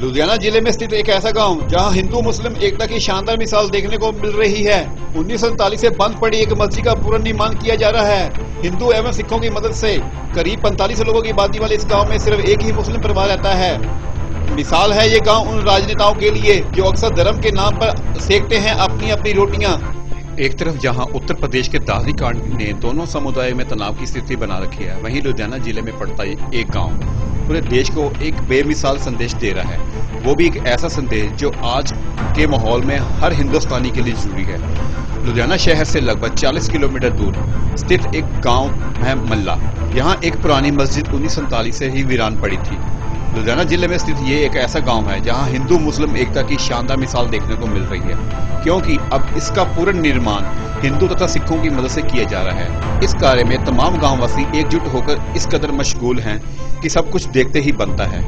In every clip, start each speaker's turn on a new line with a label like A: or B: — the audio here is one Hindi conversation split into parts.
A: लुधियाना जिले में स्थित एक ऐसा गांव जहां हिंदू मुस्लिम एकता की शानदार मिसाल देखने को मिल रही है। 1947 से बंद पड़ी एक मस्जिद का पुनर्निर्माण किया जा रहा है। हिंदू एवं सिखों की मदद से करीब 45 लोगों की आबादी वाले इस गांव में सिर्फ एक ही मुस्लिम परिवार रहता है। मिसाल है ये गांव उन राजनेताओं के लिए जो अक्सर धर्म के नाम पर सेकते हैं अपनी अपनी रोटियां। एक तरफ जहां उत्तर प्रदेश के दादरी कांड ने दोनों समुदायों में तनाव की स्थिति बना रखी है, वहीं लुधियाना जिले में पड़ता एक गांव पूरे देश को एक बेमिसाल संदेश दे रहा है। वो भी एक ऐसा संदेश जो आज के माहौल में हर हिंदुस्तानी के लिए जरूरी है। लुधियाना शहर से लगभग 40 किलोमीटर दूर स्थित एक गांव है मल्ला। यहाँ एक पुरानी मस्जिद 1947 से ही वीरान पड़ी थी। लुधियाना जिले में स्थित ये एक ऐसा गांव है जहां हिंदू मुस्लिम एकता की शानदार मिसाल देखने को मिल रही है, क्योंकि अब इसका पुनर्निर्माण हिंदू तथा सिखों की मदद से किया जा रहा है। इस कार्य में तमाम गांववासी एकजुट होकर इस कदर मशगूल हैं कि सब कुछ देखते ही बनता है।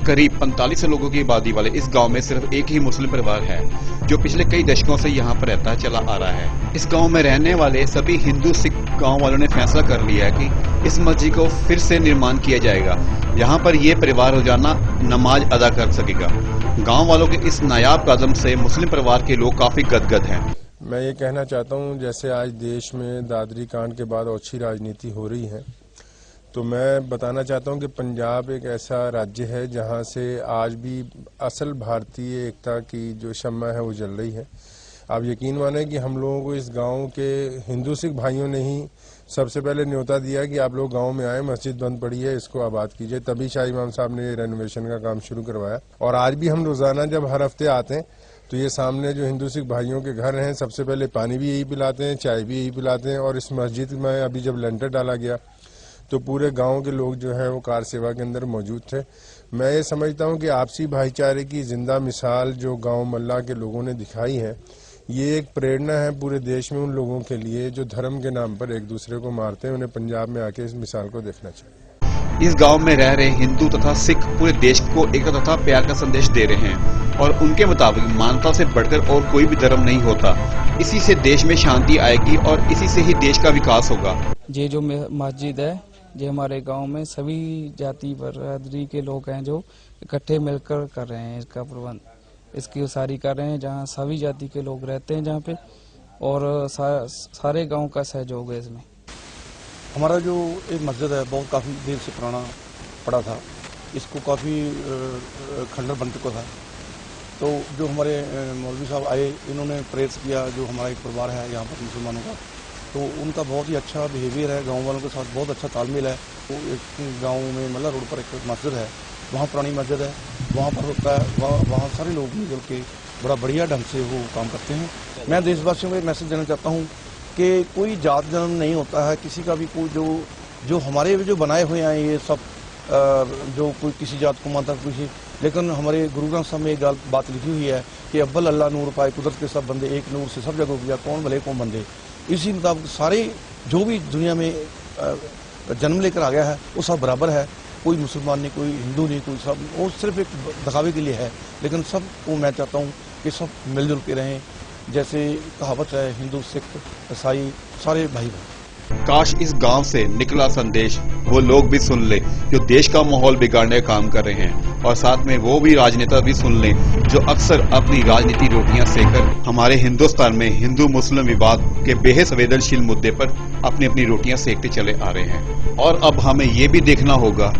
A: करीब 45 लोगों की आबादी वाले इस गांव में सिर्फ एक ही मुस्लिम परिवार है जो पिछले कई दशकों से यहाँ पर रहता चला आ रहा है। इस गांव में रहने वाले सभी हिंदू सिख गांव वालों ने फैसला कर लिया है कि इस मस्जिद को फिर से निर्माण किया जाएगा। यहाँ पर ये परिवार रोजाना नमाज अदा कर सकेगा। गांव वालों के इस नायाब कदम से मुस्लिम परिवार के लोग काफी गदगद हैं।
B: मैं ये कहना चाहता हूँ, जैसे आज देश में दादरी कांड के बाद अच्छी राजनीति हो रही है, तो मैं बताना चाहता हूँ कि पंजाब एक ऐसा राज्य है जहाँ से आज भी असल भारतीय एकता की जो शम्मा है वो जल रही है। आप यकीन माने कि हम लोगों को इस गांव के हिंदू सिख भाइयों ने ही सबसे पहले न्योता दिया कि आप लोग गांव में आए, मस्जिद बंद पड़ी है, इसको आबाद कीजिए। तभी शाह इमाम साहब ने रेनोवेशन का काम शुरू करवाया। और आज भी हम रोजाना जब हर हफ्ते आते हैं तो ये सामने जो हिंदू सिख भाइयों के घर हैं, सबसे पहले पानी भी यही पिलाते हैं, चाय भी यही पिलाते हैं। और इस मस्जिद में अभी जब लेंटर डाला गया तो पूरे गांव के लोग जो है वो कार सेवा के अंदर मौजूद थे। मैं ये समझता हूं कि आपसी भाईचारे की जिंदा मिसाल जो गांव मल्ला के लोगों ने दिखाई है, ये एक प्रेरणा है पूरे देश में उन लोगों के लिए जो धर्म के नाम पर एक दूसरे को मारते हैं। उन्हें पंजाब में आके इस मिसाल को देखना चाहिए।
A: इस गांव में रह रहे हिंदू तथा सिख पूरे देश को एकता तथा प्यार का संदेश दे रहे हैं और उनके मुताबिक मानवता से बढ़कर और कोई भी धर्म नहीं होता। इसी से देश में शांति आएगी और इसी से ही देश का विकास होगा।
C: ये जो मस्जिद है, ये हमारे गांव में सभी जाति बरादरी के लोग हैं जो इकट्ठे मिलकर कर रहे हैं इसका प्रबंध, इसकी उसारी कर रहे हैं, जहां सभी जाति के लोग रहते हैं जहां पे, और सारे गांव का सहयोग है इसमें।
D: हमारा जो एक मस्जिद है बहुत काफ़ी देर से पुराना पड़ा था, इसको काफ़ी खंडर बन चुका था। तो जो हमारे मौलवी साहब आए, इन्होंने प्रेयर्स किया। जो हमारा एक परिवार है यहाँ पर मुसलमानों का, तो उनका बहुत ही अच्छा बिहेवियर है, गांव वालों के साथ बहुत अच्छा तालमेल है। तो एक गांव में मल्ला रोड पर एक मस्जिद है, वहाँ पुरानी मस्जिद है, वहाँ पर होता है, वहाँ सारे लोग मिलजुल के बड़ा बढ़िया ढंग से वो काम करते हैं। मैं देशवासियों को एक मैसेज देना चाहता हूँ कि कोई जात जन्म नहीं होता है, किसी का भी कोई जो हमारे जो बनाए हुए हैं ये सब, जो कोई किसी जात को मानता किसी, लेकिन हमारे गुरु ग्रंथ साहब में एक बात लिखी हुई है कि अव्वल अल्लाह नूर पाए, कुदरत के सब बंदे एक नूर से सब जगह उपजा, कौन भले कौन बंदे। इसी मुताबिक सारे जो भी दुनिया में जन्म लेकर आ गया है वो सब बराबर है। कोई मुसलमान नहीं, कोई हिंदू नहीं, कोई सब, वो सिर्फ एक दिखावे के लिए है। लेकिन सब को मैं चाहता हूँ कि सब मिलजुल के रहें। जैसे कहावत है, हिंदू सिख ईसाई सारे भाई भाई।
A: काश इस गांव से निकला संदेश वो लोग भी सुन ले जो देश का माहौल बिगाड़ने का काम कर रहे हैं, और साथ में वो भी राजनेता भी सुन लें जो अक्सर अपनी राजनीति रोटियां सेकर हमारे हिंदुस्तान में हिंदू मुस्लिम विवाद के बेहद संवेदनशील मुद्दे पर अपनी अपनी रोटियां सेकते चले आ रहे हैं। और अब हमें ये भी देखना होगा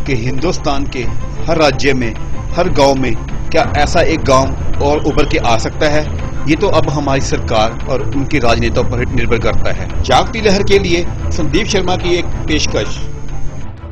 A: कि हिंदुस्तान के हर राज्य में, हर गाँव में क्या ऐसा एक गाँव और उभर के आ सकता है। ये तो अब हमारी सरकार और उनके राजनेताओं पर निर्भर करता है। जागती लहर के लिए संदीप शर्मा की एक पेशकश।